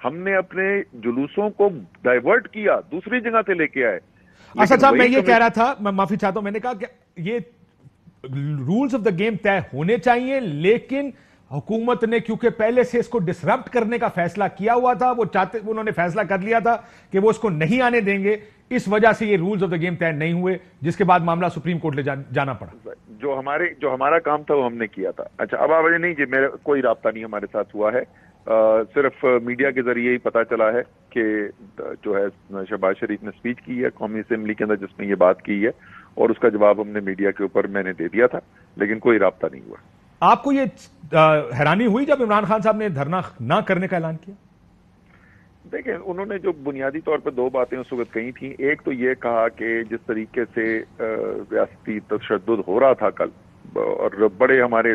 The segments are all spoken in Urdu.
ہم نے اپنے جلوسوں کو ڈائیورٹ کیا, دوسری جگہ سے لے کے آئے. اسد صاحب میں یہ کہہ رہا تھا, میں معافی چاہتا ہوں, میں نے کہا کہ یہ رولز آف دا گیم طے ہونے چاہیے, لیکن حکومت نے کیونکہ پہلے سے اس کو ڈسرپٹ کرنے کا فیصلہ کیا ہوا تھا, انہوں نے فیصلہ کر لیا تھا کہ وہ اس کو نہیں آنے دیں گے, اس وجہ سے یہ رولز آف دا گیم طے نہیں ہوئے, جس کے بعد معاملہ سپریم کورٹ لے جانا پڑا. جو ہمارا کام تھا وہ ہم نے کیا تھا. اچھا, اب آپ نہیں جی, میرا کوئی رابطہ نہیں ہمارے ساتھ ہوا ہے, صرف میڈیا کے ذریعے ہی پتا چلا ہے کہ جو ہے شہباز شریف نے سپیچ کی ہے قومی اسمبلی کے اندر جس میں یہ بات کی ہے, اور اس کا جواب ہم نے میڈیا کے اوپر میں نے دے دیا تھا, لیکن کوئی رابطہ نہیں ہوا. آپ کو یہ حیرانی ہوئی جب عمران خان صاحب نے دھرنا نہ کرنے کا اعلان کیا؟ دیکھیں, انہوں نے جو بنیادی طور پہ دو باتیں اس وقت کہی تھیں, ایک تو یہ کہا کہ جس طریقے سے ریاستی تشدد ہو رہا تھا کل, اور بڑے ہمارے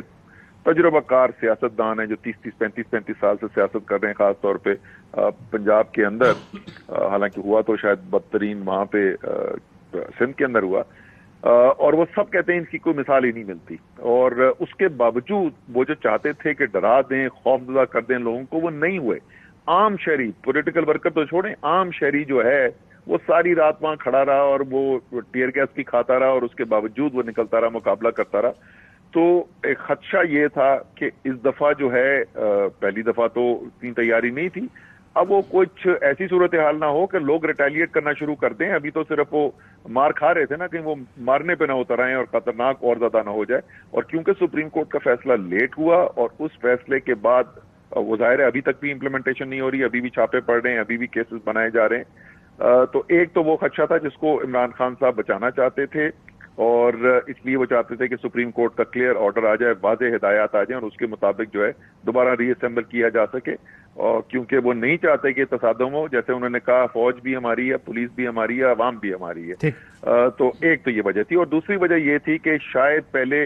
تجربہ کار سیاستدان ہیں جو 30-35 سال سے سیاست کر رہے ہیں, خاص طور پہ پنجاب کے اندر, حالانکہ ہوا تو شاید بدترین وہاں پہ سندھ کے اندر ہوا, اور وہ سب کہتے ہیں ان کی کوئی مثال ہی نہیں ملتی, اور اس کے باوجود وہ جو چاہتے تھے کہ ڈرا دیں, خوفزدہ کر دیں لوگوں کو, وہ نہیں ہوئے. عام شہری, پولیٹیکل ورکر تو چھوڑیں, عام شہری جو ہے وہ ساری رات وہاں کھڑا رہا اور وہ ٹیئر گیس بھی کھاتا رہا, اور اس کے باوجود وہ نکلتا رہا, مقابلہ کرتا رہا. تو ایک خدشہ یہ تھا کہ اس دفعہ جو ہے, پہلی دفعہ تو اتنی تیاری نہیں تھی, اب وہ کچھ ایسی صورتحال نہ ہو کہ لوگ ریٹیلیٹ کرنا شروع کر دیں. ابھی تو صرف وہ مار کھا رہے تھے نا, کہیں وہ مارنے پہ نہ اتر آئیں اور خطرناک اور زیادہ نہ ہو جائے. اور کیونکہ سپریم کورٹ کا فیصلہ لیٹ ہوا, اور اس فیصلے کے بعد وہ ظاہر ہے ابھی تک بھی امپلیمنٹیشن نہیں ہو رہی, ابھی بھی چھاپے پڑ رہے ہیں, ابھی بھی کیسز بنائے جا رہے ہیں. تو ایک تو وہ خدشہ تھا جس کو عمران خان صاحب بچانا چاہتے تھے, اور اس لیے وہ چاہتے تھے کہ سپریم کورٹ کا کلیئر آرڈر آ جائے, واضح ہدایات آ جائیں, اور اس کے مطابق جو ہے دوبارہ ری اسمبل کیا جا سکے. اور کیونکہ وہ نہیں چاہتے کہ تصادم ہو, جیسے انہوں نے کہا فوج بھی ہماری ہے, پولیس بھی ہماری ہے, عوام بھی ہماری ہے. تو ایک تو یہ وجہ تھی, اور دوسری وجہ یہ تھی کہ شاید پہلے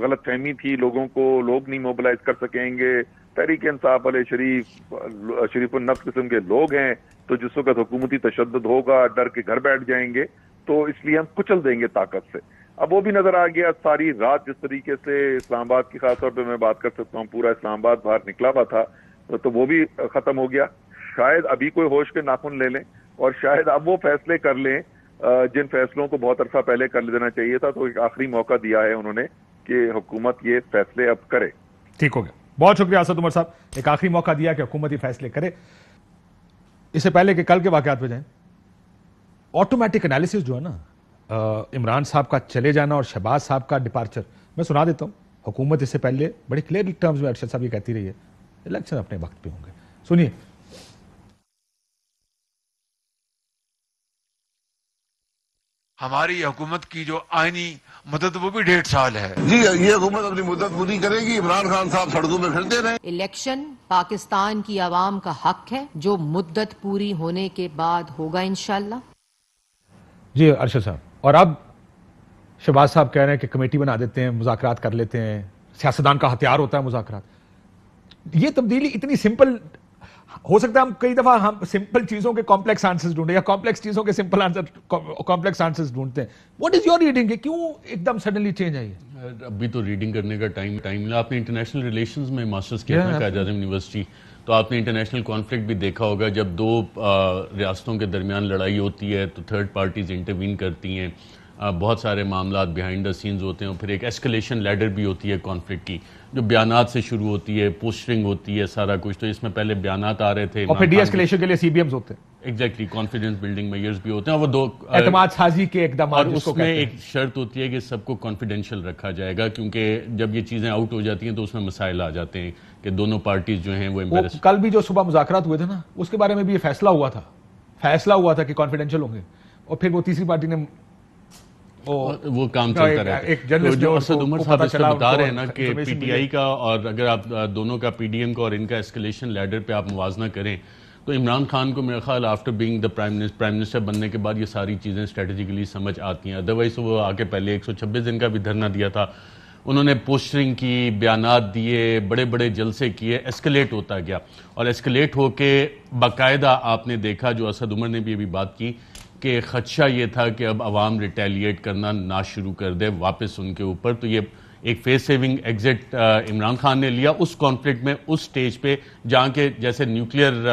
غلط فہمی تھی لوگوں کو, لوگ نہیں موبلائز کر سکیں گے, تحریک انصاف علیہ شریف النفس قسم کے لوگ ہیں, تو جس وقت حکومتی تشدد ہوگا ڈر کے گھر بیٹھ جائیں گے, تو اس لیے ہم کچل دیں گے طاقت سے. اب وہ بھی نظر آ گیا, ساری رات جس طریقے سے اسلام آباد کی خاص طور پہ میں بات کر سکتا ہوں, پورا اسلام آباد باہر نکلا ہوا تھا, تو وہ بھی ختم ہو گیا. شاید ابھی کوئی ہوش کے ناخن لے لیں, اور شاید اب وہ فیصلے کر لیں جن فیصلوں کو بہت عرصہ پہلے کر دینا چاہیے تھا. تو ایک آخری موقع دیا ہے انہوں نے کہ حکومت یہ فیصلے اب کرے. ٹھیک ہو گیا, بہت شکریہ اسد عمر صاحب, ایک آخری موقع دیا کہ حکومت یہ فیصلے کرے. اس سے پہلے کہ کل کے واقعات پہ جائیں, آٹومیٹک انالیسس جو ہے نا, عمران صاحب کا چلے جانا اور شہباز صاحب کا ڈپارچر, میں سنا دیتا ہوں. حکومت اس سے پہلے بڑے کلیئر ٹرمز میں ارشد صاحب یہ کہتی رہی ہے الیکشن اپنے وقت پہ ہوں گے. سنیے. ہماری حکومت کی جو آئینی مدت وہ بھی 1.5 سال ہے. جی یہ حکومت اپنی مدت پوری کرے گی, عمران خان صاحب سڑکوں پہ پھرتے رہے. الیکشن پاکستان کی عوام کا حق ہے, جو مدت پوری ہونے کے بعد ہوگا انشاءاللہ. جی ارشد صاحب, اور اب شہباز صاحب کہہ رہے ہیں کہ کمیٹی بنا دیتے ہیں, مذاکرات کر لیتے ہیں, سیاستدان کا ہتھیار ہوتا ہے مذاکرات. یہ تبدیلی اتنی سمپل ہو سکتا ہے, ہم کئی دفعہ ہم سمپل چیزوں کے کمپلیکس آنسرز ڈھونڈیں یا کمپلیکس چیزوں کے سمپل کمپلیکس آنسرز ڈھونڈتے ہیں. واٹ از یور ریڈنگ, کیوں ایک دم سڈنلی چینج آئی ہے؟ ابھی تو ریڈنگ کرنے کا ٹائم آپ نے انٹرنیشنل ریلیشنز میں ماسٹرز کیا تھا قائد اعظم یونیورسٹی, تو آپ نے انٹرنیشنل کانفلکٹ بھی دیکھا ہوگا. جب دو ریاستوں کے درمیان لڑائی ہوتی ہے تو تھرڈ پارٹیز انٹروین کرتی ہیں, بہت سارے معاملات بیہائنڈ دا سینز ہوتے ہیں, اور پھر ایک ایسکلیشن لیڈر بھی ہوتی ہے کانفلکٹ کی, جو بیانات سے شروع ہوتی ہے, پوسٹرنگ ہوتی ہے, سارا کچھ. تو اس میں پہلے بیانات آ رہے تھے, اور پھر ڈی ایسکلیشن کے لیے سی بی ایمز ہوتے ہیں, ایگزیکٹلی کانفیڈنس بلڈنگ میئرز بھی ہوتے ہیں, اور وہ دو اعتماد سازی کے اقدامات, اور اس میں ایک شرط ہوتی ہے کہ سب کو کانفیڈینشیل رکھا جائے گا, کیونکہ جب یہ چیزیں آؤٹ ہو جاتی ہیں تو اس میں مسائل آ جاتے ہیں کہ دونوں پارٹیز جو ہیں وہ امبیرس. کل بھی جو صبح مذاکرات ہوئے تھے نا, اس کے بارے میں بھی یہ فیصلہ ہوا تھا کہ کانفیڈینشیل ہوں گے, اور پھر وہ تیسری پارٹی نے وہ کام چلتا رہتا ہے. جو اسد عمر صاحب اس پہ بتا رہے ہیں نا کہ پی ٹی آئی کا, اور اگر آپ دونوں کا پی ڈی ایم کا اور ان کا اسکلیشن لیڈر پہ آپ موازنہ کریں, تو عمران خان کو میرا خیال after being the prime minister بننے کے بعد یہ ساری چیزیں اسٹریٹجیکلی سمجھ آتی ہیں. ادروائز وہ آ کے پہلے 126 دن کا بھی دھرنا دیا تھا, انہوں نے پوسٹرنگ کی, بیانات دیے, بڑے بڑے جلسے کیے, ایسکلیٹ ہوتا گیا, اور ایسکلیٹ ہو کے باقاعدہ آپ نے دیکھا, جو اسد عمر نے بھی ابھی بات کی, کہ خدشہ یہ تھا کہ اب عوام ریٹیلیٹ کرنا نہ شروع کر دے واپس ان کے اوپر. تو یہ ایک face saving exit Imran Khan نے لیا اس کانفلکٹ میں، اس سٹیج پہ جہاں کہ جیسے نیوکلیئر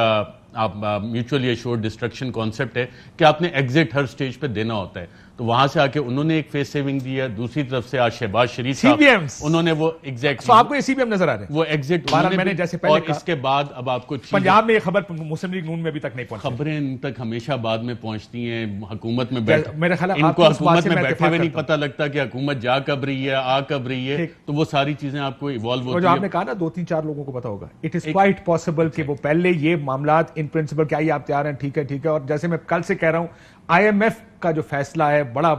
آپ میوچولی ایشورڈ ڈسٹرکشن کانسیپٹ ہے کہ آپ نے ایگزٹ ہر سٹیج پہ دینا ہوتا ہے، تو وہاں سے آ کے انہوں نے ایک فیس سیونگ دیا. دوسری طرف سے آج شہباز شریف صاحب انہوں نے وہ ایگزیکٹ آپ کو سی بی ایم نظر آ رہے ہیں، وہ ایگزٹ میں نے جیسے پہلے اور اس کے بعد اب آپ کو پنجاب میں یہ خبر مسلم لیگ نون میں ابھی تک نہیں پہنچی. خبریں ان تک ہمیشہ بعد میں پہنچتی ہیں، حکومت میں میرے خیال ان کو حکومت میں بیٹھے ہوئے نہیں پتہ لگتا کہ حکومت جا کب رہی ہے، آ کب رہی ہے، تو وہ ساری چیزیں آپ کو ایوالو ہوتی ہیں. جو آپ نے کہا نا 2-3-4 لوگوں کو پتا ہوگا، اٹ از کوائٹ پاسبل کہ وہ پہلے یہ معاملات ان پرنسپل کیا یہ آپ تیار ہیں، ٹھیک ہے، اور جیسے میں کل سے کہہ رہا ہوں آئی ایم ایف کا جو فیصلہ ہے بڑا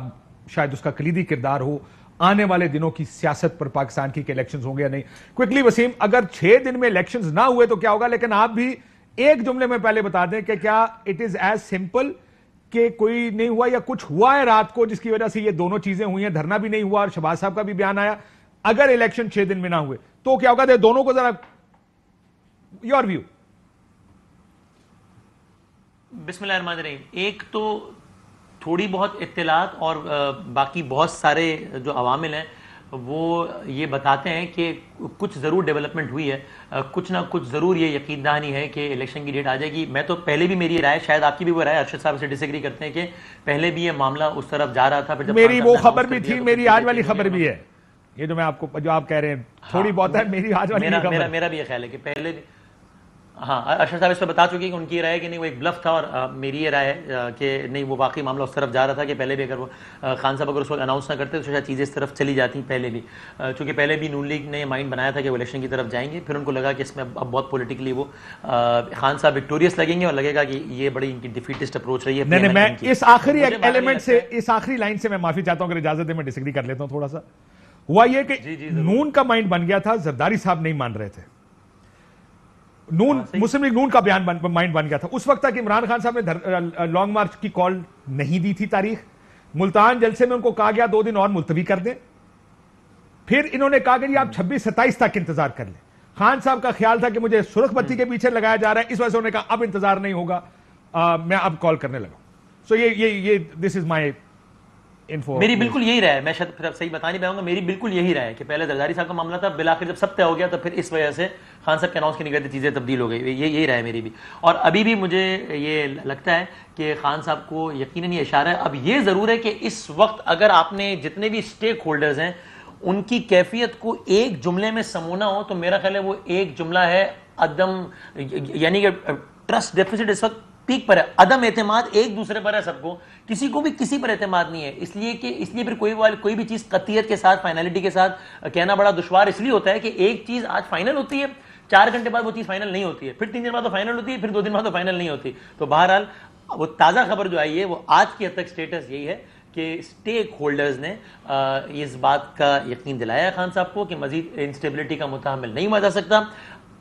شاید اس کا کلیدی کردار ہو آنے والے دنوں کی سیاست پر پاکستان کی کہ الیکشنز ہوں گے یا نہیں. کوئکلی وسیم، اگر 6 دن میں الیکشنز نہ ہوئے تو کیا ہوگا، لیکن آپ بھی ایک جملے میں پہلے بتا دیں کہ کیا اٹ از ایز سمپل کہ کوئی نہیں ہوا یا کچھ ہوا ہے رات کو جس کی وجہ سے یہ دونوں چیزیں ہوئی ہیں، دھرنا بھی نہیں ہوا اور شہباز صاحب کا بھی بیان آیا، اگر الیکشن 6 دن میں نہ ہوئے تو کیا ہوگا؟ دونوں کو ذرا یور ویو. بسم اللہ الرحمن الرحیم. ایک تو تھوڑی بہت اطلاعات اور باقی بہت سارے جو عوامل ہیں وہ یہ بتاتے ہیں کہ کچھ ضرور ڈیولپمنٹ ہوئی ہے، کچھ نہ کچھ ضرور یہ یقین دہانی ہے کہ الیکشن کی ڈیٹ آ جائے گی. میں تو پہلے بھی میری رائے، شاید آپ کی بھی وہ رائے، ارشد صاحب سے ڈس ایگری کرتے ہیں کہ پہلے بھی یہ معاملہ اس طرف جا رہا تھا. میری وہ خبر بھی تھی، میری آج والی خبر بھی ہے، یہ جو میں آپ کو جو آپ کہہ رہے ہیں تھوڑی بہت ہے، میری آج والی خبر. میرا بھی یہ خیال ہے کہ پہلے بھی ہاں ارشد صاحب اس پہ بتا چکی کہ ان کی رائے کہ نہیں وہ ایک بلف تھا، اور میری یہ رائے ہے کہ نہیں وہ واقعی معاملہ اس طرف جا رہا تھا کہ پہلے بھی اگر وہ خان صاحب اگر اس وقت اناؤنس نہ کرتے تو شاید چیزیں اس طرف چلی جاتی پہلے بھی، چونکہ پہلے بھی نون لیگ نے مائنڈ بنایا تھا کہ وہ الیکشن کی طرف جائیں گے، پھر ان کو لگا کہ اس میں اب بہت پولیٹیکلی وہ خان صاحب وکٹوریس لگیں گے اور لگے گا کہ یہ بڑی ان کی ڈیفیٹسٹ اپروچ رہی ہے. نہیں میں اس آخری ایلیمنٹ سے، اس آخری لائن سے میں معافی چاہتا ہوں، اگر اجازت ہے میں ڈس ایگری کر لیتا ہوں تھوڑا سا. ہوا یہ کہ نون کا مائنڈ بن گیا تھا، زرداری صاحب نہیں مان رہے تھے، نون مسلم لیگ نون کا بیان مائنڈ بن گیا تھا. اس وقت تک عمران خان صاحب نے لانگ مارچ کی کال نہیں دی تھی تاریخ، ملتان جلسے میں ان کو کہا گیا 2 دن اور ملتوی کر دیں، پھر انہوں نے کہا کہ جی آپ 26-27 تک انتظار کر لیں. خان صاحب کا خیال تھا کہ مجھے سرخ بتی کے پیچھے لگایا جا رہا ہے، اس وجہ سے انہوں نے کہا اب انتظار نہیں ہوگا، میں اب کال کرنے لگا. سو یہ دس از مائی انفو. میری بالکل یہی رائے ہے، میں شاید پھر اب صحیح بتا نہیں پاؤں گا، میری بالکل یہی رائے ہے کہ پہلے زرداری صاحب کا معاملہ تھا، بالآخر جب سب طے ہو گیا تو پھر اس وجہ سے خان صاحب کے اناؤنس کی نگرانی چیزیں تبدیل ہو گئی. یہی رائے میری بھی، اور ابھی بھی مجھے یہ لگتا ہے کہ خان صاحب کو یقیناً یہ اشارہ ہے. اب یہ ضرور ہے کہ اس وقت اگر آپ نے جتنے بھی اسٹیک ہولڈرز ہیں ان کی کیفیت کو ایک جملے میں سمونا ہو تو میرا خیال ہے وہ ایک جملہ ہے عدم، یعنی کہ ٹرسٹ ڈیفیسٹ اس وقت پیک پر ہے، عدم اعتماد ایک دوسرے پر ہے، سب کو کسی کو بھی کسی پر اعتماد نہیں ہے. اس لیے پھر کوئی بھی چیز قطعیت کے ساتھ، فائنلٹی کے ساتھ کہنا بڑا دشوار اس لیے ہوتا ہے کہ ایک چیز آج فائنل ہوتی ہے، 4 گھنٹے بعد وہ چیز فائنل نہیں ہوتی ہے، پھر 3 دن بعد وہ فائنل ہوتی ہے، پھر 2 دن بعد وہ فائنل نہیں ہوتی. تو بہرحال وہ تازہ خبر جو آئی ہے وہ آج کی حد تک سٹیٹس یہی ہے کہ اسٹیک ہولڈرز نے اس بات کا یقین دلایا ہے خان صاحب کو کہ مزید انسٹیبلٹی کا متحمل نہیں ہوا جا سکتا.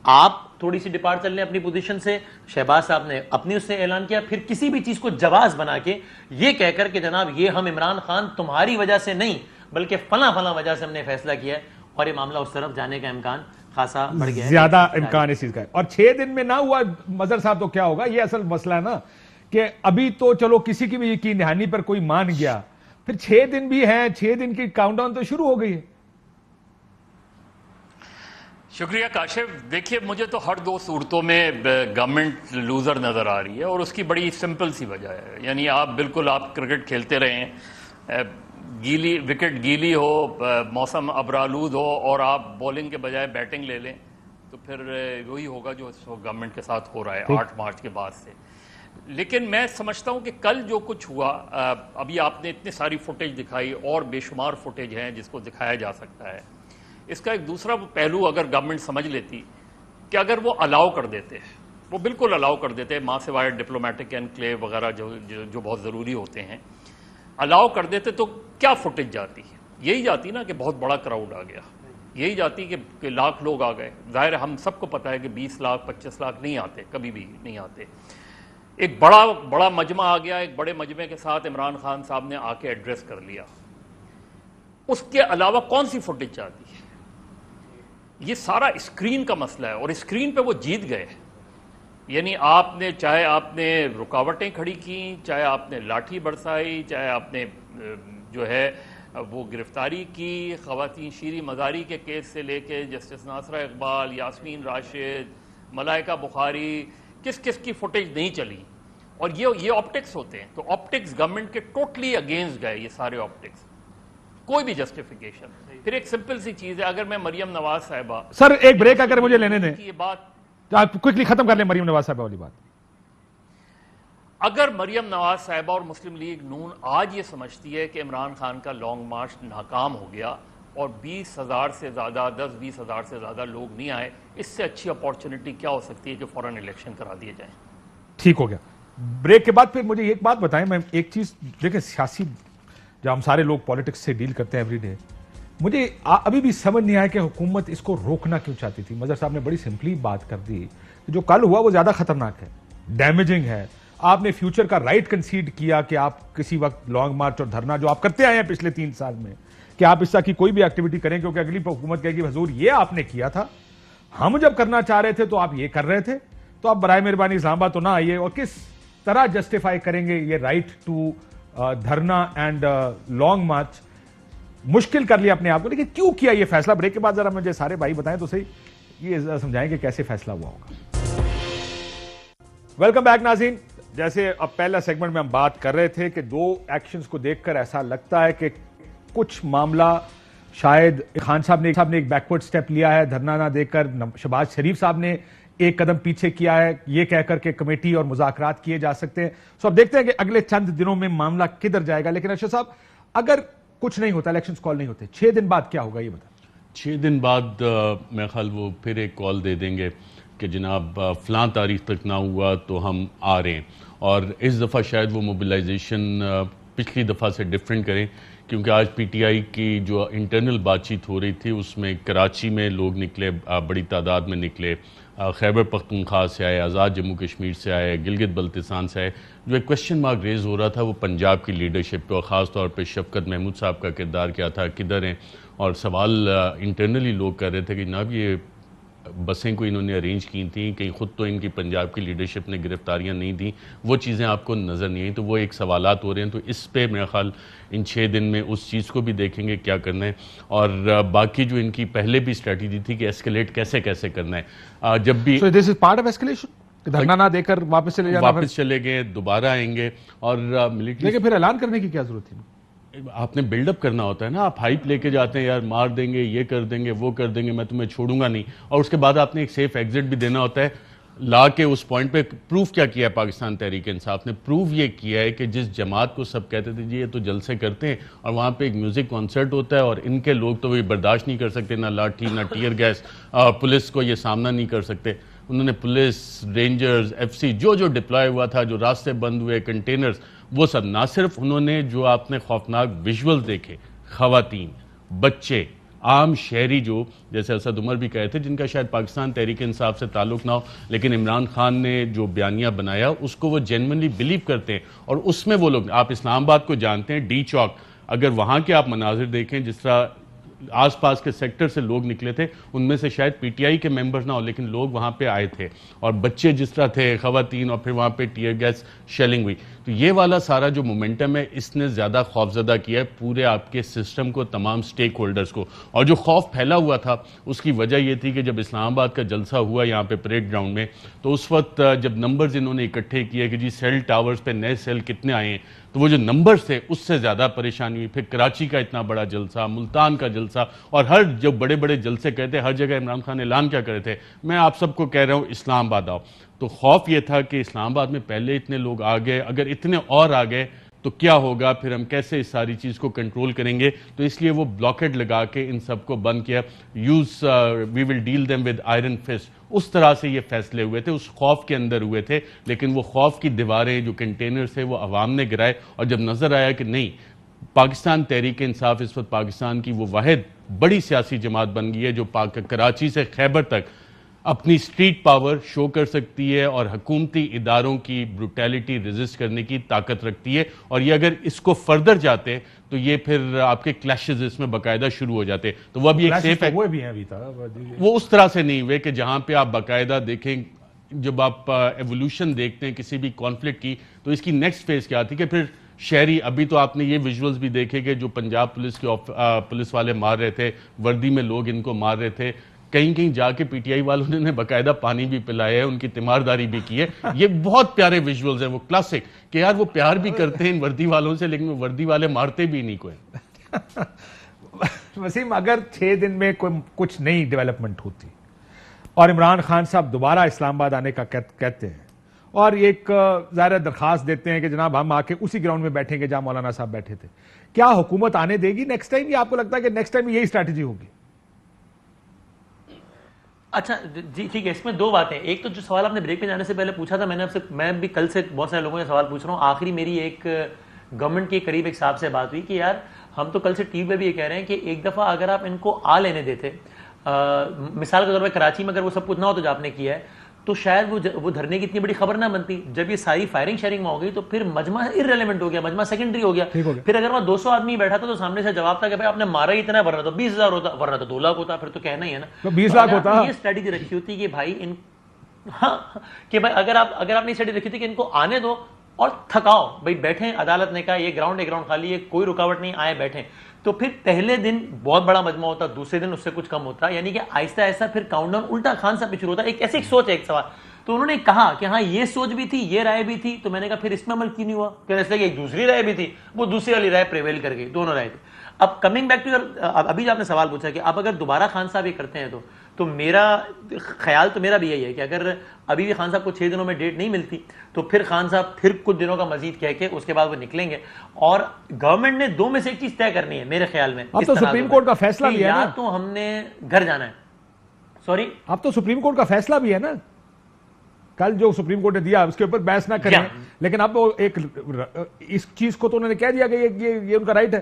آپ تھوڑی سی ڈپارٹ چل لیں اپنی پوزیشن سے، شہباز صاحب نے اپنی اس سے اعلان کیا، پھر کسی بھی چیز کو جواز بنا کے یہ کہہ کر کہ جناب یہ ہم عمران خان تمہاری وجہ سے نہیں بلکہ فلاں وجہ سے ہم نے فیصلہ کیا ہے، اور یہ معاملہ اس طرف جانے کا امکان خاصا بڑھ گیا ہے، زیادہ امکان اس چیز کا ہے. اور 6 دن میں نہ ہوا مظہر صاحب تو کیا ہوگا، یہ اصل مسئلہ ہے نا کہ ابھی تو چلو کسی کی بھی یقین دہانی پر کوئی مان گیا، پھر 6 دن بھی ہیں، 6 دن کی کاؤنٹ ڈاؤن تو شروع ہو گئی ہے. شکریہ کاشف. دیکھیے مجھے تو ہر 2 صورتوں میں گورنمنٹ لوزر نظر آ رہی ہے، اور اس کی بڑی سمپل سی وجہ ہے. یعنی آپ کرکٹ کھیلتے رہیں، وکٹ گیلی ہو، موسم ابرآلود ہو، اور آپ بولنگ کے بجائے بیٹنگ لے لیں تو پھر وہی ہوگا جو اس وقت گورنمنٹ کے ساتھ ہو رہا ہے 8 مارچ کے بعد سے. لیکن میں سمجھتا ہوں کہ کل جو کچھ ہوا، ابھی آپ نے اتنی ساری فوٹیج دکھائی اور بے شمار فوٹیج ہیں جس کو دکھایا جا سکتا ہے. اس کا ایک دوسرا پہلو اگر گورنمنٹ سمجھ لیتی کہ اگر وہ الاؤ کر دیتے، وہ بالکل الاؤ کر دیتے، ماں سوائے ڈپلومیٹک انکلیو وغیرہ جو بہت ضروری ہوتے ہیں، الاؤ کر دیتے تو کیا فوٹیج جاتی؟ یہی جاتی نا کہ بہت بڑا کراؤڈ آ گیا، یہی جاتی کہ لاکھ لوگ آ گئے. ظاہر ہم سب کو پتہ ہے کہ 20 لاکھ 25 لاکھ نہیں آتے، کبھی بھی نہیں آتے. ایک بڑا مجمع آ گیا، ایک بڑے مجمع کے ساتھ عمران خان صاحب نے آ کے ایڈریس کر لیا. اس کے علاوہ کون سی فوٹیج چاہتی ہے؟ یہ سارا اسکرین کا مسئلہ ہے، اور اسکرین پہ وہ جیت گئے. یعنی چاہے آپ نے رکاوٹیں کھڑی کی، چاہے آپ نے لاٹھی برسائی، چاہے آپ نے جو ہے وہ گرفتاری کی، خواتین شیریں مزاری کے کیس سے لے کے جسٹس ناصرہ اقبال، یاسمین راشد، ملائکہ بخاری، کس کس کی فوٹیج نہیں چلی. اور یہ آپٹکس ہوتے ہیں. تو آپٹکس گورنمنٹ کے ٹوٹلی اگینسٹ گئے یہ سارے آپٹکس، کوئی بھی جسٹیفیکیشن. پھر ایک سمپل سی چیز ہے، اگر میں مریم نواز صاحبہ، سر ایک بریک اگر مجھے لینے دیں، یہ بات آپ کوئکلی ختم کر لیں مریم نواز صاحبہ والی بات. اگر مریم نواز صاحبہ اور مسلم لیگ نون آج یہ سمجھتی ہے کہ عمران خان کا لانگ مارچ ناکام ہو گیا اور 20,000 سے زیادہ 10-20,000 سے زیادہ لوگ نہیں آئے، اس سے اچھی اپورچونٹی کیا ہو سکتی ہے کہ فوراً الیکشن کرا دیے جائیں. ٹھیک ہو گیا. بریک کے بعد پھر مجھے ایک بات بتائیں. میں ایک چیز دیکھیں، سیاسی جب ہم سارے لوگ پالیٹکس سے ڈیل کرتے ہیں ایوری ڈے، مجھے ابھی بھی سمجھ نہیں آیا کہ حکومت اس کو روکنا کیوں چاہتی تھی. مظہر صاحب نے بڑی سمپلی بات کر دی، جو کل ہوا وہ زیادہ خطرناک ہے، ڈیمیجنگ ہے. آپ نے فیوچر کا رائٹ کنسیڈ کیا کہ آپ کسی وقت لانگ مارچ اور دھرنا جو آپ کرتے آئے ہیں پچھلے 3 سال میں، کہ آپ اس طرح کی کوئی بھی ایکٹیویٹی کریں، کیونکہ اگلی حکومت کہے گی حضور یہ آپ نے کیا تھا، ہم جب کرنا چاہ رہے تھے تو آپ یہ کر رہے تھے، تو آپ برائے مہربانی اسلام آباد تو نہ آئیے. اور کس طرح جسٹیفائی کریں گے یہ right to dharna and long march? مشکل کر لیا اپنے آپ کو. لیکن کیوں کیا یہ فیصلہ؟ بریک کے بعد ذرا مجھے سارے بھائی بتائیں تو صحیح، یہ سمجھائیں کہ کیسے فیصلہ ہوا ہوگا. ویلکم بیک ناظرین. جیسے اب پہلا سیگمنٹ میں ہم بات کر رہے تھے کہ 2 ایکشنز کو دیکھ کر ایسا لگتا ہے کہ کچھ معاملہ شاید خان صاحب نے ایک بیکورڈ سٹیپ لیا ہے دھرنا نہ دے کر، شہباز شریف صاحب نے ایک قدم پیچھے کیا ہے یہ کہہ کر کہ کمیٹی اور مذاکرات کیے جا سکتے ہیں. سو اب دیکھتے ہیں کہ اگلے چند دنوں میں معاملہ کدھر جائے گا. لیکن ارشد صاحب، اگر کچھ نہیں ہوتا، الیکشنز کال نہیں ہوتے، 6 دن بعد کیا ہوگا یہ بتائیں. 6 دن بعد میرے خیال وہ پھر ایک کال دے دیں گے کہ جناب فلاں تاریخ تک نہ ہوا تو ہم آ رہے ہیں. اور اس دفعہ شاید وہ موبلائزیشن پچھلی دفعہ سے ڈیفرنٹ کریں، کیونکہ آج پی ٹی آئی کی جو انٹرنل بات چیت ہو رہی تھی اس میں کراچی میں لوگ نکلے، بڑی تعداد میں نکلے، خیبر پختونخوا سے آئے، آزاد جموں کشمیر سے آئے، گلگت بلتستان سے آئے. جو ایک کوشچن مارک ریز ہو رہا تھا وہ پنجاب کی لیڈرشپ پہ، اور خاص طور پہ شفقت محمود صاحب کا کردار کیا تھا، کدھر ہیں. اور سوال انٹرنلی لوگ کر رہے تھے کہ جناب یہ بسیں کو انہوں نے ارینج کی تھیں، کہیں خود تو ان کی پنجاب کی لیڈرشپ نے گرفتاریاں نہیں دیں، وہ چیزیں آپ کو نظر نہیں آئیں. تو وہ ایک سوالات ہو رہے ہیں. تو اس پہ میرا خیال ان 6 دن میں اس چیز کو بھی دیکھیں گے کیا کرنا ہے. اور باقی جو ان کی پہلے بھی اسٹریٹجی تھی کہ ایسکیلیٹ کیسے کرنا ہے، جب بھی دس از پارٹ آف ایسکیلیشن، دھرنا نہ دے کر واپس چلے جانا، واپس چلے گئے، دوبارہ آئیں گے. اور ملٹری لیکن پھر اعلان کرنے کی کیا ضرورت تھی؟ آپ نے بلڈ اپ کرنا ہوتا ہے نا. آپ ہائپ لے کے جاتے ہیں، یار مار دیں گے، یہ کر دیں گے، وہ کر دیں گے، میں تمہیں چھوڑوں گا نہیں. اور اس کے بعد آپ نے ایک سیف ایگزٹ بھی دینا ہوتا ہے. لا کے اس پوائنٹ پہ پروف کیا کیا ہے پاکستان تحریک انصاف نے؟ پروف یہ کیا ہے کہ جس جماعت کو سب کہتے تھے جی یہ تو جلسے کرتے ہیں، اور وہاں پہ ایک میوزک کانسرٹ ہوتا ہے اور ان کے لوگ تو وہ برداشت نہیں کر سکتے، نہ لاٹھی نہ ٹیئر گیس، پولیس کو یہ سامنا نہیں کر سکتے. انہوں نے پولیس، رینجرز، ایف سی جو ڈپلائے ہوا تھا، جو راستے بند ہوئے، کنٹینرز، وہ سب. نہ صرف انہوں نے جو آپ نے خوفناک ویژول دیکھے، خواتین، بچے، عام شہری، جو جیسے اسد عمر بھی کہے تھے جن کا شاید پاکستان تحریک انصاف سے تعلق نہ ہو، لیکن عمران خان نے جو بیانیہ بنایا اس کو وہ جینوئنلی بلیو کرتے ہیں. اور اس میں وہ لوگ، آپ اسلام آباد کو جانتے ہیں، ڈی چوک، اگر وہاں کے آپ مناظر دیکھیں جس طرح آس پاس کے سیکٹر سے لوگ نکلے تھے، ان میں سے شاید پی ٹی آئی کے ممبر نہ ہو لیکن لوگ وہاں پہ آئے تھے، اور بچے جس طرح تھے، خواتین، اور پھر وہاں پہ ٹیئر گیس شیلنگ ہوئی. تو یہ والا سارا جو مومنٹم ہے اس نے زیادہ خوفزدہ کیا ہے پورے آپ کے سسٹم کو، تمام سٹیک ہولڈرز کو. اور جو خوف پھیلا ہوا تھا اس کی وجہ یہ تھی کہ جب اسلام آباد کا جلسہ ہوا یہاں پہ پریڈ گراؤنڈ میں، تو اس وقت جب نمبرز انہوں نے اکٹھے کیے کہ جی سیل ٹاورز پہ نئے سیل کتنے آئے ہیں، تو وہ جو نمبرز تھے اس سے زیادہ پریشانی ہوئی. پھر کراچی کا اتنا بڑا جلسہ، ملتان کا جلسہ، اور ہر جو بڑے بڑے جلسے کہتے ہر جگہ عمران خان اعلان کیا کرے تھے، میں آپ سب کو کہہ رہا ہوں اسلام آباد آؤ. تو خوف یہ تھا کہ اسلام آباد میں پہلے اتنے لوگ آ گئے، اگر اتنے اور آ گئے تو کیا ہوگا، پھر ہم کیسے اس ساری چیز کو کنٹرول کریں گے. تو اس لیے وہ بلاکیڈ لگا کے ان سب کو بند کیا. We will deal them with iron fist. اس طرح سے یہ فیصلے ہوئے تھے، اس خوف کے اندر ہوئے تھے. لیکن وہ خوف کی دیواریں جو کنٹینر تھے وہ عوام نے گرائے. اور جب نظر آیا کہ نہیں، پاکستان تحریک انصاف اس وقت پاکستان کی وہ واحد بڑی سیاسی جماعت بن گئی ہے جو کراچی سے خیبر تک اپنی سٹریٹ پاور شو کر سکتی ہے اور حکومتی اداروں کی بروٹیلٹی ریزسٹ کرنے کی طاقت رکھتی ہے. اور یہ اگر اس کو فردر جاتے تو یہ پھر آپ کے کلیشز اس میں باقاعدہ شروع ہو جاتے. تو وہ بھی ایک سیف ہے، وہ اس طرح سے نہیں ہوئے کہ جہاں پہ آپ باقاعدہ دیکھیں، جب آپ ایوولوشن دیکھتے ہیں کسی بھی کانفلکٹ کی، تو اس کی نیکسٹ فیز کیا تھی کہ پھر شہری. ابھی تو آپ نے یہ ویژولز بھی دیکھے کہ جو پنجاب پولیس کے پولیس والے مار رہے تھے, وردی میں لوگ ان کو مار رہے تھے, کہیں کہیں جا کے پی ٹی آئی والوں نے باقاعدہ پانی بھی پلایا ہے, ان کی تیمارداری بھی کی ہے. یہ بہت پیارے ویژولز ہیں, وہ کلاسک, کہ یار وہ پیار بھی کرتے ہیں ان وردی والوں سے, لیکن وہ وردی والے مارتے بھی نہیں کوئی. وسیم, اگر 6 دن میں کچھ نئی ڈیولپمنٹ ہوتی اور عمران خان صاحب دوبارہ اسلام آباد آنے کا کہتے ہیں اور ایک ظاہر درخواست دیتے ہیں کہ جناب ہم آ کے اسی گراؤنڈ میں بیٹھیں گے جہاں مولانا صاحب بیٹھے تھے, کیا حکومت آنے دے گی نیکسٹ ٹائم, یا آپ کو لگتا ہے کہ نیکسٹ ٹائم یہی اسٹریٹجی ہوگی؟ اچھا جی ٹھیک ہے, اس میں 2 باتیں. ایک تو جو سوال آپ نے بریک پہ جانے سے پہلے پوچھا تھا, میں بھی کل سے بہت سارے لوگوں سے سوال پوچھ رہا ہوں. آخری میری ایک گورنمنٹ کے قریب ایک صاحب سے بات ہوئی کہ یار ہم تو کل سے ٹی وی پہ بھی یہ کہہ رہے ہیں کہ ایک دفعہ اگر آپ ان کو لینے دیتے, مثال کے طور پہ کراچی میں اگر وہ سب کچھ نہ ہو تو جو آپ نے کیا ہے, تو شاید وہ دھرنے کی اتنی بڑی خبر نہ بنتی. جب یہ ساری فائرنگ شیئرنگ میں ہو گئی تو پھر مجمع ارریلیونٹ ہو گیا, مجمع سیکنڈری ہو گیا. پھر اگر وہاں 200 آدمی بیٹھا تھا تو سامنے سے جواب تھا کہ بھائی آپ نے مارا ہی اتنا, ورنہ تو 20,000 ہوتا, ورنہ تو 2 لاکھ ہوتا. پھر تو کہنا ہی ہے نا 20 لاکھ ہوتا. یہ اسٹریٹجی رکھی ہوتی کہ بھائی ہاں کہ بھائی اگر آپ نے اسٹریٹجی رکھی تھی کہ ان کو آنے دو اور تھکاؤ, بھائی بیٹھیں, عدالت نے کہا یہ گراؤنڈ خالی ہے, کوئی رکاوٹ نہیں, آئے بیٹھیں. تو پھر پہلے دن بہت بڑا مجمع ہوتا, دوسرے دن اس سے کچھ کم ہوتا, یعنی کہ آہستہ آہستہ پھر کاؤنٹ ڈاؤن الٹا خان صاحب پہ شروع ہوتا. ایک سوچ ہے, ایک سوال. تو انہوں نے کہا کہ ہاں یہ سوچ بھی تھی, یہ رائے بھی تھی. تو میں نے کہا پھر اس میں عمل کیوں نہیں ہوا؟ پھر اس لیے ایک دوسری رائے بھی تھی, وہ دوسری والی رائے پریویل کر گئی, دونوں رائے تھی. اب کمنگ بیک ٹو یور, ابھی جو آپ نے سوال پوچھا کہ اب اگر دوبارہ خان صاحب یہ کرتے ہیں تو میرا خیال تو میرا بھی یہی ہے کہ اگر ابھی بھی خان صاحب کو 6 دنوں میں ڈیٹ نہیں ملتی تو پھر خان صاحب پھر کچھ دنوں کا مزید کہہ کے اس کے بعد وہ نکلیں گے. اور گورنمنٹ نے 2 میں سے ایک چیز طے کرنی ہے میرے خیال میں. اب تو سپریم کورٹ کا فیصلہ بھی ہے نا, یا تو ہم نے گھر جانا ہے. سوری, اب تو سپریم کورٹ کا فیصلہ بھی ہے نا, کل جو سپریم کورٹ نے دیا اس کے اوپر بحث نہ کریں, لیکن اب ایک اس چیز کو تو انہوں نے کہہ دیا کہ یہ ان کا رائٹ ہے.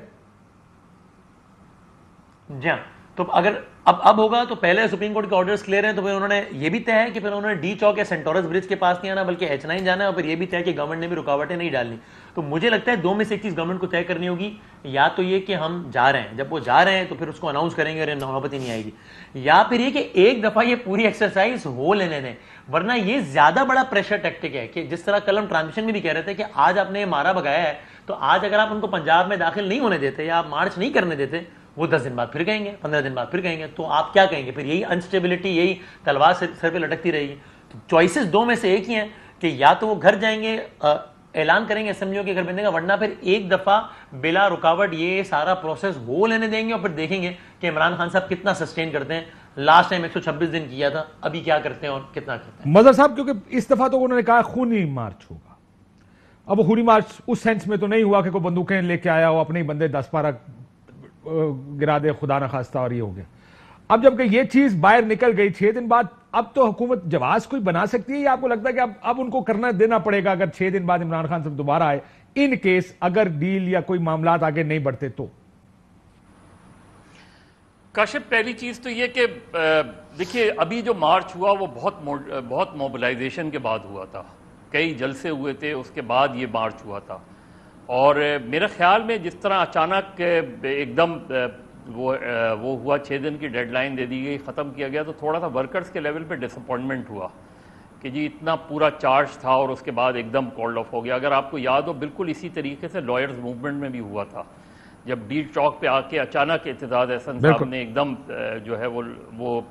جی ہاں, تو اگر اب ہوگا تو پہلے سپریم کورٹ کے آرڈرز کلیئر ہیں, تو پھر انہوں نے یہ بھی طے ہے کہ پھر انہوں نے ڈی چوک یا سینٹورس برج کے پاس نہیں آنا بلکہ H9 جانا ہے, اور پھر یہ بھی طے کہ گورنمنٹ نے بھی رکاوٹیں نہیں ڈالنی. تو مجھے لگتا ہے 2 میں سے ایک چیز گورنمنٹ کو طے کرنی ہوگی, یا تو یہ کہ ہم جا رہے ہیں, جب وہ جا رہے ہیں تو پھر اس کو اناؤنس کریں گے اور نوبت ہی نہیں آئے گی, یا پھر یہ کہ ایک دفعہ یہ پوری ایکسرسائز ہو لینے دیں. ورنہ یہ زیادہ بڑا پریشر ٹیکٹک ہے کہ جس طرح کل ہم ٹرانزیشن میں بھی کہہ رہے تھے کہ آج آپ نے مارا بگایا ہے, تو آج اگر آپ ان کو پنجاب میں داخل نہیں ہونے دیتے یا آپ مارچ نہیں کرنے دیتے, وہ 10 دن بعد پھر کہیں گے, 15 دن بعد پھر کہیں گے, تو آپ کیا کہیں گے؟ پھر یہی انسٹیبلٹی, یہی تلوار سر پہ لٹکتی رہے گی. تو چوائسز 2 میں سے ایک ہی ہیں کہ یا تو وہ گھر جائیں گے, اعلان کریں گے اسمبلیوں کے گھر بندے کا, ورنہ پھر ایک دفعہ بلا رکاوٹ یہ سارا پروسیس ہو لینے دیں گے اور پھر دیکھیں گے کہ عمران خان صاحب کتنا سسٹین کرتے ہیں. لاسٹ ٹائم 126 دن کیا تھا, ابھی کیا کرتے ہیں اور کتنا کرتے ہیں. مظہر صاحب, کیونکہ اس دفعہ تو انہوں نے کہا خونی مارچ ہوگا. اب وہ خونی مارچ اس سینس میں تو نہیں ہوا کہ کوئی بندوقیں لے کے آیا ہو, اپنے ہی بندے 10-12 گرا دے خدا نہ خواستہ اور یہ ہو گیا. اب جب کہ یہ چیز باہر نکل گئی 6 دن بعد, اب تو حکومت جواز کوئی بنا سکتی ہے, یا آپ کو لگتا ہے کہ اب ان کو کرنا دینا پڑے گا اگر 6 دن بعد عمران خان صاحب دوبارہ آئے, ان کیس اگر ڈیل یا کوئی معاملات آگے نہیں بڑھتے تو؟ کاشف, پہلی چیز تو یہ کہ دیکھیے ابھی جو مارچ ہوا وہ بہت موبلائزیشن کے بعد ہوا تھا, کئی جلسے ہوئے تھے, اس کے بعد یہ مارچ ہوا تھا. اور میرے خیال میں جس طرح اچانک ایک دم وہ ہوا, 6 دن کی ڈیڈ لائن دے دی گئی, ختم کیا گیا, تو تھوڑا سا ورکرز کے لیول پہ ڈس اپوائنٹمنٹ ہوا کہ جی اتنا پورا چارج تھا اور اس کے بعد ایک دم کولڈ آف ہو گیا. اگر آپ کو یاد ہو, بالکل اسی طریقے سے لائرز موومنٹ میں بھی ہوا تھا, جب ڈی چوک پہ آ کے اچانک اعتزاز احسن صاحب نے ایک دم جو ہے وہ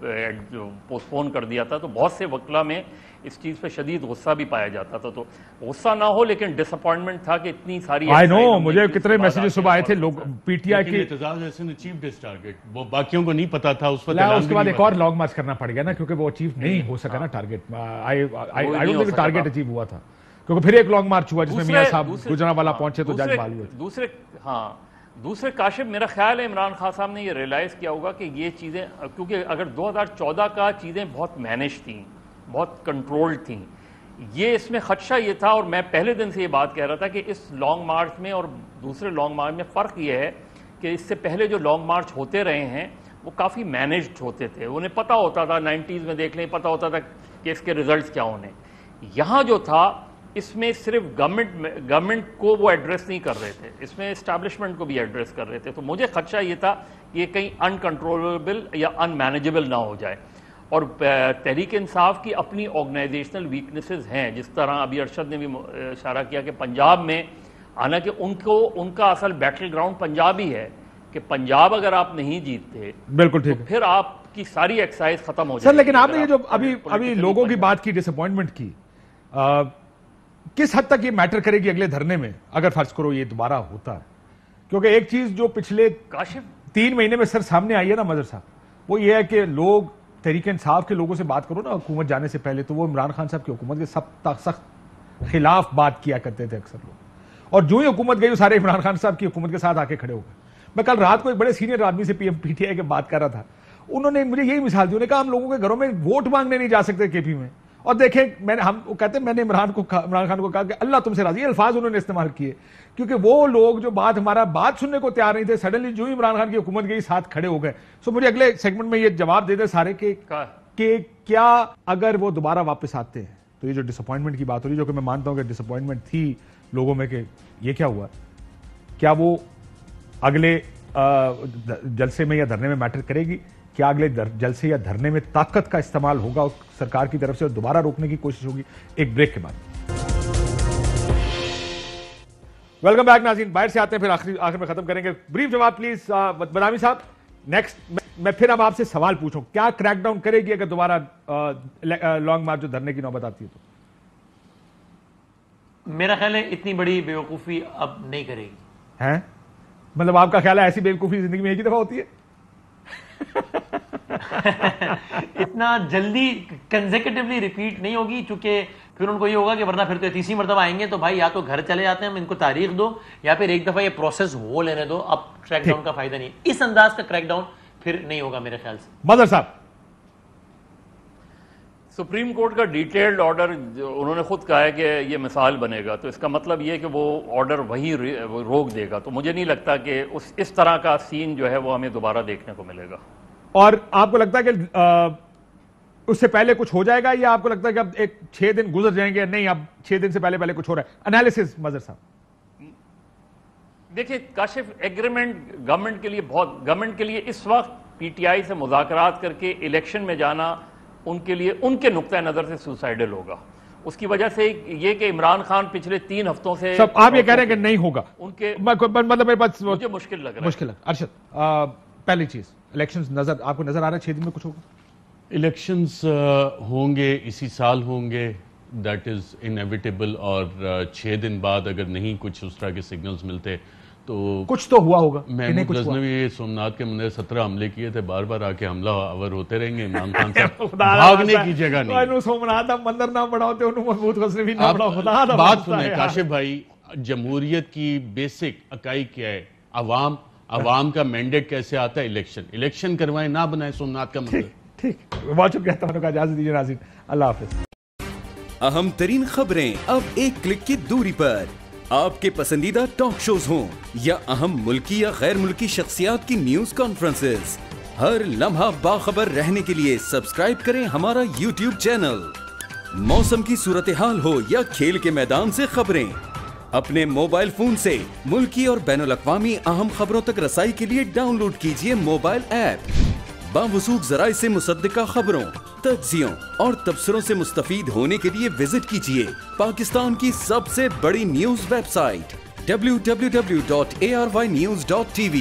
پوسٹ پون کر دیا تھا, تو بہت سے وکلا میں اس چیز پہ شدید غصہ بھی پایا جاتا تھا. تو غصہ نہ ہو لیکن ڈس اپوائنٹمنٹ تھا کہ اتنی ساری مجھے کتنے میسیجز صبح آئے تھے لوگ پی ٹی آئی کے, اعتزاز احسن اچیو ڈس ٹارگٹ, وہ باقیوں کو نہیں پتا تھا اس وقت. اس کے بعد ایک اور لانگ مارچ کرنا پڑ گیا نا, کیونکہ وہ اچیو نہیں ہو سکا نا target. I don't think target achieve ہوا تھا, کیونکہ پھر ایک لانگ مارچ ہوا جس میں میاں صاحب گجرانوالہ پہنچے تو جج بحال ہوئے. دوسرے کاشف, میرا خیال ہے عمران خان صاحب نے یہ ریئلائز کیا ہوگا کہ یہ چیزیں, کیونکہ اگر 2014 کا چیزیں بہت مینیج تھیں, بہت کنٹرولڈ تھیں, یہ اس میں خدشہ یہ تھا, اور میں پہلے دن سے یہ بات کہہ رہا تھا کہ اس لانگ مارچ میں اور دوسرے لانگ مارچ میں فرق یہ ہے کہ اس سے پہلے جو لانگ مارچ ہوتے رہے ہیں وہ کافی مینیجڈ ہوتے تھے, انہیں پتہ ہوتا تھا, 90s میں دیکھ لیں, پتہ ہوتا تھا کہ اس کے ریزلٹس کیا ہونے. یہاں جو تھا اس میں صرف گورنمنٹ کو وہ ایڈریس نہیں کر رہے تھے, اس میں اسٹیبلشمنٹ کو بھی ایڈریس کر رہے تھے. تو مجھے خدشہ یہ تھا کہ یہ کہیں انکنٹرولبل یا ان مینیجبل نہ ہو جائے. اور تحریک انصاف کی اپنی آرگنائزیشنل ویکنیسز ہیں, جس طرح ابھی ارشد نے بھی اشارہ کیا کہ پنجاب میں حالانکہ ان کا اصل بیٹل گراؤنڈ پنجاب ہی ہے کہ پنجاب اگر آپ نہیں جیتتے بالکل ٹھیک ہے پھر آپ کی ساری ایکسائز ختم ہو جائے. سر لیکن آپ نے یہ جو ابھی لوگوں کی بات کی, ڈس اپوائنٹمنٹ کی, کس حد تک یہ میٹر کرے گی اگلے دھرنے میں اگر فرض کرو یہ دوبارہ ہوتا ہے؟ کیونکہ ایک چیز جو پچھلے 3 مہینے میں سر سامنے آئی ہے نا مظہر صاحب, وہ یہ ہے کہ لوگ تحریک انصاف کے لوگوں سے بات کرو نا حکومت جانے سے پہلے, تو وہ عمران خان صاحب کی حکومت کے سخت خلاف بات کیا کرتے تھے اکثر لوگ, اور جو ہی حکومت گئی وہ سارے عمران خان صاحب کی حکومت کے ساتھ آ کے کھڑے ہو گئے. میں کل رات کو ایک بڑے سینئر آدمی سے پی ٹی آئی کے بات کر رہا تھا, انہوں نے مجھے یہی مثال دی, انہوں نے کہا ہم لوگوں کے گھروں میں ووٹ مانگنے نہیں جا سکتے کے پی میں, اور دیکھیں میں نے عمران خان کو کہا کہ اللہ تم سے راضی, الفاظ انہوں نے استعمال کیے, کیونکہ وہ لوگ جو ہمارا بات سننے کو تیار نہیں تھے, سڈنلی جو ہی عمران خان کی حکومت گئی ساتھ کھڑے ہو گئے. سو مجھے اگلے سیگمنٹ میں یہ جواب دے دیں سارے کہ کیا اگر وہ دوبارہ واپس آتے ہیں تو یہ جو ڈس اپوائنٹمنٹ کی بات ہو رہی, جو کہ میں مانتا ہوں کہ ڈس اپوائنٹمنٹ تھی لوگوں میں کہ یہ کیا ہوا, کیا وہ اگلے جلسے میں یا دھرنے میں میٹر کرے گی؟ کیا اگلے جلسے یا دھرنے میں طاقت کا استعمال ہوگا سرکار کی طرف سے اور دوبارہ روکنے کی کوشش ہوگی؟ ایک بریک کے بعد. ویلکم بیک ناظرین, باہر سے آتے ہیں پھر آخر میں ختم کریں گے. بریف جواب پلیز بدامی صاحب. نیکسٹ میں پھر اب آپ سے سوال پوچھوں, کیا کریک ڈاؤن کرے گی اگر دوبارہ لانگ مارچ جو دھرنے کی نوبت آتی ہے تو؟ میرا خیال ہے اتنی بڑی بیوقوفی اب نہیں کرے گی. ہیں مطلب آپ کا خیال ہے ایسی بیوقوفی زندگی میں ایک ہی دفعہ ہوتی ہے؟ اتنا جلدی کنزیکٹیولی ریپیٹ نہیں ہوگی, چونکہ پھر ان کو یہ ہوگا کہ ورنہ پھر تو تیسری مرتبہ آئیں گے تو بھائی یا تو گھر چلے جاتے ہیں, ہم ان کو تاریخ دو, یا پھر ایک دفعہ یہ پروسیس ہو لینے دو. اب کریک ڈاؤن کا فائدہ نہیں, اس انداز کا کریک ڈاؤن پھر نہیں ہوگا میرے خیال سے. مظہر صاحب, سپریم کورٹ کا ڈیٹیلڈ آرڈر انہوں نے خود کہا ہے کہ یہ مثال بنے گا, تو اس کا مطلب یہ کہ وہ آرڈر وہی روک دے گا. تو مجھے نہیں لگتا کہ اس طرح کا سین جو ہے وہ ہمیں دوبارہ دیکھنے کو ملے گا. اور آپ کو لگتا ہے کہ اس سے پہلے کچھ ہو جائے گا, یا آپ کو لگتا ہے کہ اب 6 دن گزر جائیں گے؟ نہیں, اب 6 دن سے پہلے کچھ ہو رہا ہے. انالیسس مظہر صاحب. دیکھیں کاشف, ایگریمنٹ گورنمنٹ کے لیے اس وقت پی ٹی آئی سے مذاکرات کر کے الیکشن میں جانا ان کے لیے ان کے نقطہ نظر سے سوسائڈل ہوگا. اس کی وجہ سے یہ کہ عمران خان پچھلے 3 ہفتوں سے آپ یہ کہہ رہے ہیں کہ نہیں ہوگا, ان کے مطلب میرے پاس مجھے مشکل لگ رہا ہے. مشکل. ارشد, پہلی چیز الیکشنز آپ کو نظر آ رہا ہے 6 دن میں کچھ ہوگا؟ الیکشنز ہوں گے, اسی سال ہوں گے, دیٹ از انیویٹیبل. اور 6 دن بعد اگر نہیں کچھ اس طرح کے سگنلز ملتے تو کچھ تو ہوا ہوگا. محمود غزنوی سومنات کے منظر 17 حملے کیے تھے, بار بار آ کے حملہ آور ہوتے رہیں گے. عمران خان صاحب بھاگنے کی جگہ نہیں. سومنات مندر نہ بڑھاتے انہوں محمود غزنوی نہ بڑھاؤ. بات سنیں کاشف بھائی, جمہوریت کی بیسک عقائد کیا ہے؟ عوام کا مینڈیٹ کیسے آتا ہے؟ الیکشن کروائیں, نہ بنائیں سومنات کا مندر. ٹھیک, بہت شکریہ, تمہوں کا اجازت دیجیے ناظرین, اللہ حافظ. اہم ترین خبریں اب ایک کلک کی دوری پر. آپ کے پسندیدہ ٹاک شوز ہوں یا اہم ملکی یا غیر ملکی شخصیات کی نیوز کانفرنسز, ہر لمحہ باخبر رہنے کے لیے سبسکرائب کریں ہمارا یوٹیوب چینل. موسم کی صورتحال ہو یا کھیل کے میدان سے خبریں, اپنے موبائل فون سے ملکی اور بین الاقوامی اہم خبروں تک رسائی کے لیے ڈاؤن لوڈ کیجیے موبائل ایپ. باوثوق ذرائع سے مصدقہ خبروں, تجزیوں اور تبصروں سے مستفید ہونے کے لیے وزٹ کیجیے پاکستان کی سب سے بڑی نیوز ویب سائٹ www.arYnews.tv.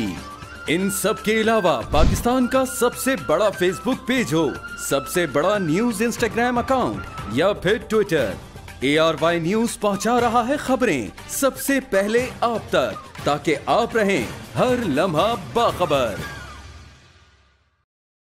ان سب کے علاوہ پاکستان کا سب سے بڑا فیس بک پیج ہو, سب سے بڑا نیوز انسٹاگرام اکاؤنٹ یا پھر ٹویٹر, ARY نیوز پہنچا رہا ہے خبریں سب سے پہلے آپ تک, تاکہ آپ رہیں ہر لمحہ باخبر.